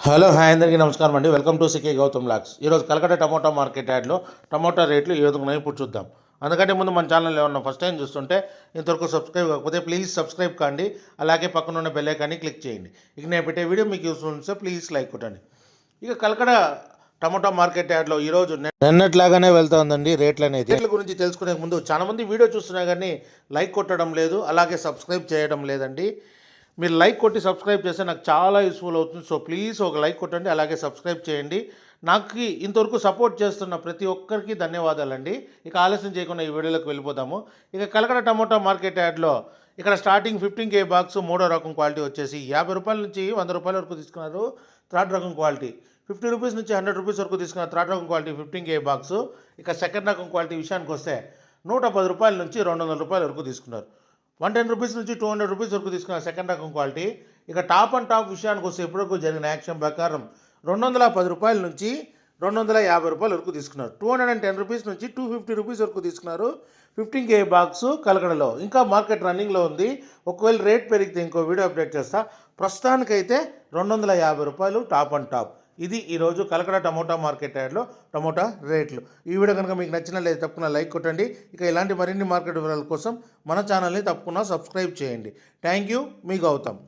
Hello hi అందరికీ నమస్కారం అండి. Welcome to CK Gautam vlogs. ఈరోజు కలకట్ట టమోటా మార్కెట్ యాడ్లో టమోటా రేట్లు ఏ విధంగా ఉన్నాయో ఇప్పుడు చూద్దాం. అందుకంటే ముందు మన ఛానల్ ఏమన్నా ఫస్ట్ టైం చూస్తుంటే ఇంతవరకు సబ్స్క్రైబ్ కాకపోతే ప్లీజ్ సబ్స్క్రైబ్ కాండి. అలాగే పక్కన ఉన్న బెల్ ఐకాన్ని క్లిక్ చేయండి. ఇక నేను పెట్టే వీడియో మీకు యూస్ఫుల్ ఉంటే ప్లీజ్ లైక్ కొట్టండి. ఇక కలకట్ట టమోటా మార్కెట్ యాడ్లో ఈరోజు నిన్నట్లాగానే వెళ్తుందండి రేట్లు అనేది. రేట్ల గురించి తెలుసుకునే ముందు చాలామంది వీడియో చూస్తున్నా కానీ లైక్ కొట్టడం లేదు, అలాగే సబ్స్క్రైబ్ చేయడం లేదండి. మీరు లైక్ కొట్టి సబ్స్క్రైబ్ చేస్తే నాకు చాలా యూస్ఫుల్ అవుతుంది. సో ప్లీజ్ ఒక లైక్ కొట్టండి, అలాగే సబ్స్క్రైబ్ చేయండి. నాకు ఇంతవరకు సపోర్ట్ చేస్తున్న ప్రతి ఒక్కరికి ధన్యవాదాలండి. ఇక ఆలస్యం చేయకుండా ఈ వీడియోలోకి వెళ్ళిపోదాము. ఇక కలకడ టమోటా మార్కెట్ యాడ్లో ఇక్కడ స్టార్టింగ్ 15K బాక్స్ మూడో రకం క్వాలిటీ వచ్చేసి 50 రూపాయల నుంచి 100 రూపాయల వరకు తీసుకున్నారు. థర్డ్ రకం క్వాలిటీ 50 రూపీస్ నుంచి 100 రూపీస్ వరకు తీసుకున్న థర్డ్ రకం క్వాలిటీ 15K బాక్స్. ఇక సెకండ్ రకం క్వాలిటీ విషయానికి వస్తే 110 రూపాయల నుంచి 200 రూపాయల వరకు తీసుకున్నారు. 110 రూపీస్ నుంచి 200 రూపీస్ వరకు తీసుకున్న సెకండ్ రకం క్వాలిటీ. ఇక టాప్ అండ్ టాప్ విషయానికి వస్తే ఇప్పటివరకు జరిగిన యాక్షన్ ప్రకారం 210 రూపాయల నుంచి 250 రూపాయల వరకు తీసుకున్నారు. 210 రూపీస్ నుంచి 250 రూపీస్ వరకు తీసుకున్నారు. 15K బాక్స్ కలకడలో ఇంకా మార్కెట్ రన్నింగ్లో ఉంది. ఒకవేళ రేట్ పెరిగితే ఇంకో వీడియో అప్డేట్ చేస్తా. ప్రస్తుతానికైతే 250 రూపాయలు టాప్ అండ్ టాప్. ఇది ఈరోజు కలకడ టమోటా మార్కెట్ యార్డ్లో టమోటా రేట్లు. ఈ వీడియో కనుక మీకు నచ్చినట్లయితే తప్పకుండా లైక్ కొట్టండి. ఇక ఇలాంటి మరిన్ని మార్కెట్ వివరాల కోసం మన ఛానల్ని తప్పకుండా సబ్స్క్రైబ్ చేయండి. థ్యాంక్ యూ, మీ గౌతమ్.